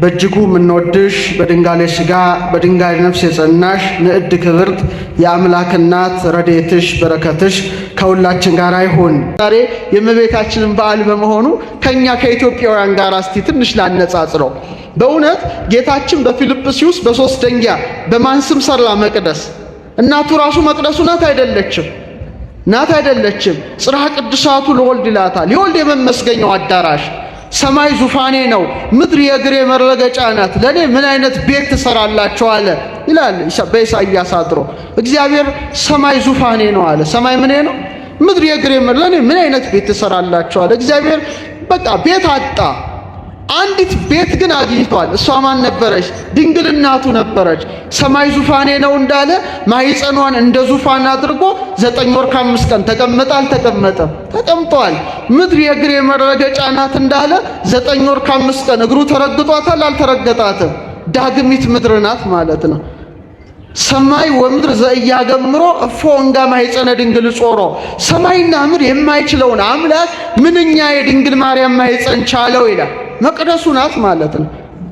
በእጅጉ የምንወድሽ በድንጋሌ ሥጋ በድንጋሌ ነፍስ የጸናሽ ንዕድ ክብርት የአምላክ እናት ረድኤትሽ በረከትሽ ከሁላችን ጋር ይሁን። ዛሬ የእመቤታችንን በዓል በመሆኑ ከኛ ከኢትዮጵያውያን ጋር እስቲ ትንሽ ላነጻጽረው። በእውነት ጌታችን በፊልጵስዩስ በሶስት ደንጊያ በማን ስም ሰራ መቅደስ? እናቱ ራሱ መቅደሱ ናት አይደለችም? ናት አይደለችም? ጽርሐ ቅዱሳቱ ለወልድ ይላታል። የወልድ የመመስገኛው አዳራሽ ሰማይ ዙፋኔ ነው፣ ምድር የእግሬ መረገጫ ናት፣ ለኔ ምን አይነት ቤት ትሰራላችሁ አለ ይላል በኢሳይያስ አድሮ። እግዚአብሔር ሰማይ ዙፋኔ ነው አለ። ሰማይ ምን ነው? ምድር የእግሬ ለኔ ምን አይነት ቤት ትሰራላችሁ አለ። እግዚአብሔር በቃ ቤት አጣ። አንዲት ቤት ግን አግኝቷል። እሷ ማን ነበረች? ድንግል እናቱ ነበረች። ሰማይ ዙፋኔ ነው እንዳለ ማኅፀኗን እንደ ዙፋን አድርጎ 9 ወር ከ5 ቀን ተቀመጠ አልተቀመጠም? ተቀምጧል። ምድር የእግሬ መረገጫ ናት እንዳለ 9 ወር ከ5 ቀን እግሩ ተረግጧታል አልተረገጣትም? ዳግሚት ምድር ናት ማለት ነው። ሰማይ ወምድር ዘእያገምሮ እፎ እንጋ ማኅፀነ ድንግል ጾሮ። ሰማይና ምድር የማይችለውን አምላክ ምንኛ የድንግል ማርያም ማኅፀን ቻለው ይላል። መቅደሱ ናት ማለት ነው።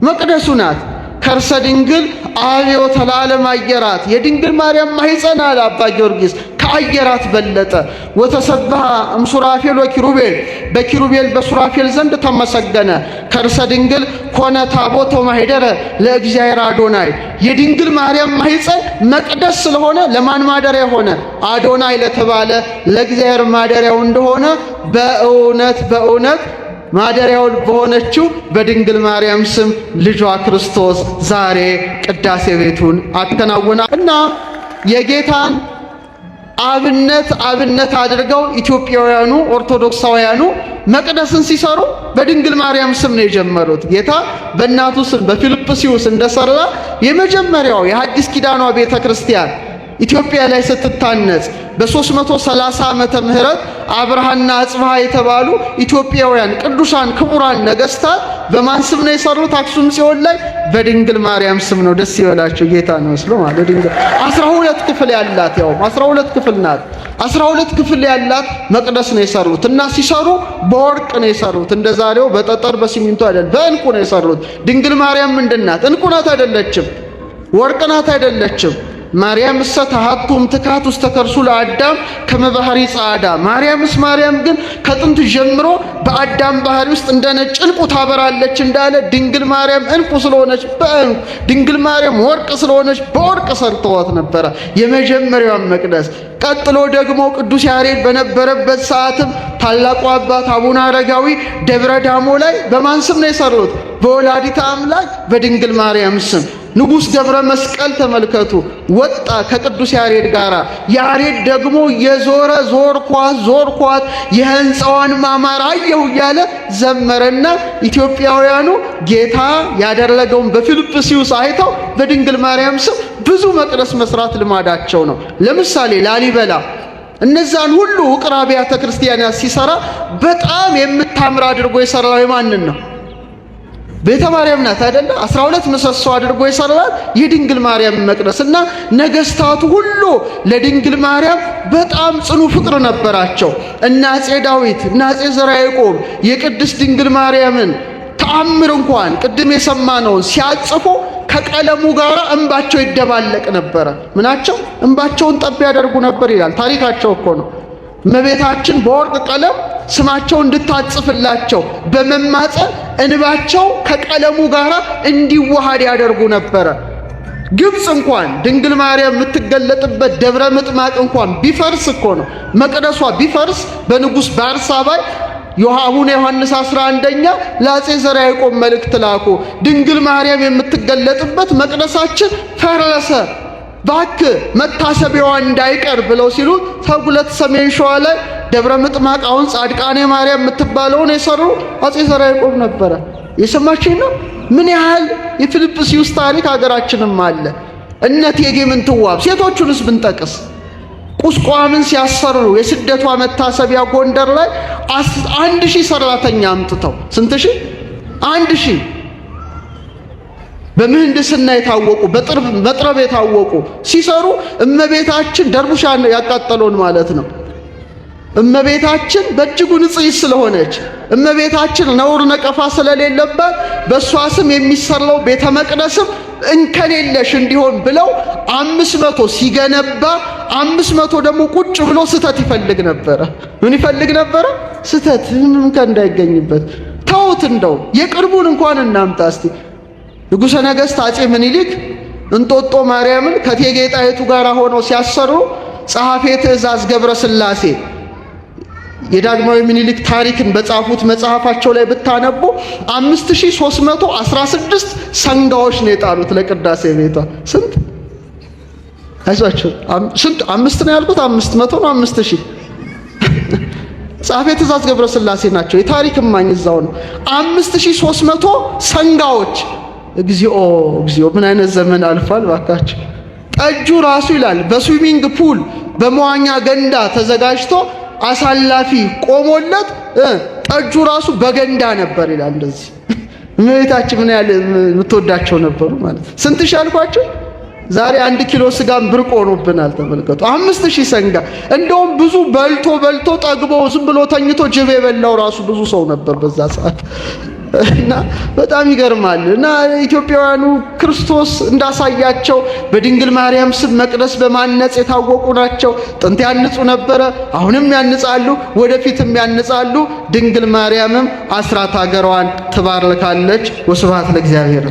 መቅደሱ ናት። ከርሰ ድንግል አብዮ ተላለም አየራት። የድንግል ማርያም ማኅፀን አለ አባ ጊዮርጊስ ከአየራት በለጠ። ወተሰብሐ እምሱራፌል ወኪሩቤል፣ በኪሩቤል በሱራፌል ዘንድ ተመሰገነ። ከርሰ ድንግል ኮነ ታቦተ ማኅደረ ለእግዚአብሔር አዶናይ። የድንግል ማርያም ማኅፀን መቅደስ ስለሆነ ለማን ማደሪያ ሆነ? አዶናይ ለተባለ ለእግዚአብሔር ማደሪያው እንደሆነ በእውነት በእውነት ማደሪያው በሆነችው በድንግል ማርያም ስም ልጇ ክርስቶስ ዛሬ ቅዳሴ ቤቱን አከናወና እና የጌታን አብነት አድርገው ኢትዮጵያውያኑ ኦርቶዶክሳውያኑ መቅደስን ሲሰሩ በድንግል ማርያም ስም ነው የጀመሩት። ጌታ በእናቱ ስም በፊልጵስዩስ እንደሰራ የመጀመሪያው የሐዲስ ኪዳኗ ቤተ ክርስቲያን ኢትዮጵያ ላይ ስትታነጽ በ330 ዓመተ ምህረት አብርሃና አጽብሃ የተባሉ ኢትዮጵያውያን ቅዱሳን ክቡራን ነገስታት በማን ስም ነው የሰሩት? አክሱም ጽዮን ላይ በድንግል ማርያም ስም ነው። ደስ ይበላቸው። ጌታ ነው መስሎ ማለት ድንግል 12 ክፍል ያላት ያው 12 ክፍል ናት። 12 ክፍል ያላት መቅደስ ነው የሰሩት እና ሲሰሩ በወርቅ ነው የሰሩት። እንደ ዛሬው በጠጠር በሲሚንቶ አይደለም፣ በእንቁ ነው የሰሩት። ድንግል ማርያም ምንድን ናት? እንቁ ናት አይደለችም? ወርቅ ናት አይደለችም? ማርያም እሰ ተሐቱም ትካት ውስተ ከርሱ ለአዳም ከመባህሪ ጻዳ። ማርያም ግን ከጥንት ጀምሮ በአዳም ባህሪ ውስጥ እንደ ነጭ ዕንቁ ታበራለች እንዳለ ድንግል ማርያም ዕንቁ ስለሆነች በዕንቁ፣ ድንግል ማርያም ወርቅ ስለሆነች በወርቅ ሰርተዋት ነበረ የመጀመሪያውን መቅደስ። ቀጥሎ ደግሞ ቅዱስ ያሬድ በነበረበት ሰዓትም ታላቁ አባት አቡነ አረጋዊ ደብረ ዳሞ ላይ በማን ስም ነው የሰሩት? በወላዲተ አምላክ በድንግል ማርያም ስም። ንጉሥ ገብረ መስቀል ተመልከቱ ወጣ ከቅዱስ ያሬድ ጋር። ያሬድ ደግሞ የዞረ ዞርኳት የህንፃዋን ማማር አየሁ እያለ ዘመረና ኢትዮጵያውያኑ ጌታ ያደረገውን በፊልጵስዩስ አይተው በድንግል ማርያም ስም ብዙ መቅደስ መስራት ልማዳቸው ነው። ለምሳሌ ላሊበላ እነዛን ሁሉ ውቅር አብያተ ክርስቲያናት ሲሰራ በጣም የምታምር አድርጎ የሰራው የማንን ነው? ቤተ ማርያም ናት አይደለ? 12 ምሰሶ አድርጎ የሰራት የድንግል ማርያም መቅደስ እና ነገስታቱ ሁሉ ለድንግል ማርያም በጣም ጽኑ ፍቅር ነበራቸው። እና አፄ ዳዊት እና አፄ ዘርዓ ያዕቆብ የቅድስት ድንግል ማርያምን ተአምር እንኳን ቅድም የሰማነውን ሲያጽፉ ከቀለሙ ጋር እንባቸው ይደባለቅ ነበረ። ምናቸው? እንባቸውን ጠብ ያደርጉ ነበር ይላል ታሪካቸው እኮ ነው። እመቤታችን በወርቅ ቀለም ስማቸው እንድታጽፍላቸው በመማፀን እንባቸው ከቀለሙ ጋር እንዲዋሃድ ያደርጉ ነበረ። ግብፅ እንኳን ድንግል ማርያም የምትገለጥበት ደብረ ምጥማቅ እንኳን ቢፈርስ እኮ ነው መቅደሷ ቢፈርስ በንጉሥ በአርሳባይ አቡነ ዮሐንስ 11ኛ ለአፄ ዘርዓ ያዕቆብ መልእክት ላኩ። ድንግል ማርያም የምትገለጥበት መቅደሳችን ፈረሰ፣ ባክ መታሰቢያዋ እንዳይቀር ብለው ሲሉ ተጉለት ሰሜን ሸዋ ላይ ደብረ ምጥማቅ አሁን ጻድቃኔ ማርያም የምትባለውን የሰሩ አፄ ዘርዓ ያዕቆብ ነበረ። የሰማችኝ ነው። ምን ያህል የፊልጵስዩስ ታሪክ ሀገራችንም አለ። እነ እቴጌ ምንትዋብ ሴቶቹንስ ብንጠቅስ ቁስቋምን ሲያሰሩ የስደቷ መታሰቢያ ጎንደር ላይ 1000 ሰራተኛ አምጥተው ስንት ሺህ? 1000 በምህንድስና የታወቁ በጥረብ የታወቁ ሲሰሩ እመቤታችን ደርቡሻን ያቃጠለውን ማለት ነው እመቤታችን በእጅጉ ንጽሕት ስለሆነች እመቤታችን ነውር ነቀፋ ስለሌለባት በእሷ ስም የሚሰራው ቤተ መቅደስም እንከን የለሽ እንዲሆን ብለው 500 ሲገነባ 500 ደግሞ ቁጭ ብሎ ስተት ይፈልግ ነበረ። ምን ይፈልግ ነበረ? ስተት እንከን እንዳይገኝበት። ተውት፣ እንደው የቅርቡን እንኳን እናምጣ እስቲ። ንጉሠ ነገሥት አፄ ምኒልክ እንጦጦ ማርያምን ከእቴጌ ጣይቱ ጋር ሆነው ሲያሰሩ ጸሐፌ ትእዛዝ ገብረ ሥላሴ የዳግማዊ ምኒልክ ታሪክን በጻፉት መጽሐፋቸው ላይ ብታነቡ 5316 ሰንጋዎች ነው የጣሉት ለቅዳሴ ቤቷ። ስንት አይዟቸው፣ ስንት? 5 ነው ያልኩት፣ 500 ነው 5000። ጸሐፌ ትእዛዝ ገብረ ሥላሴ ናቸው፣ የታሪክ እማኝ እዛው ነው። 5300 ሰንጋዎች። እግዚኦ እግዚኦ፣ ምን አይነት ዘመን አልፏል ባካችሁ። ጠጁ ራሱ ይላል በስዊሚንግ ፑል በመዋኛ ገንዳ ተዘጋጅቶ አሳላፊ ቆሞለት ጠጁ ራሱ በገንዳ ነበር ይላል። እንደዚህ እመቤታችን ምን ያህል የምትወዳቸው ነበሩ ማለት። ስንት ሺህ አልኳቸው? ዛሬ 1 ኪሎ ስጋም ብርቅ ሆኖብናል። ተመልከቱ፣ 5000 ሰንጋ። እንደውም ብዙ በልቶ ጠግቦ ዝም ብሎ ተኝቶ ጅብ የበላው ራሱ ብዙ ሰው ነበር በዛ ሰዓት። እና በጣም ይገርማል። እና ኢትዮጵያውያኑ ክርስቶስ እንዳሳያቸው በድንግል ማርያም ስም መቅደስ በማነጽ የታወቁ ናቸው። ጥንት ያንጹ ነበረ፣ አሁንም ያንጻሉ፣ ወደፊትም ያንጻሉ። ድንግል ማርያምም አስራት ሀገሯን ትባርካለች። ወስብሐት ለእግዚአብሔር።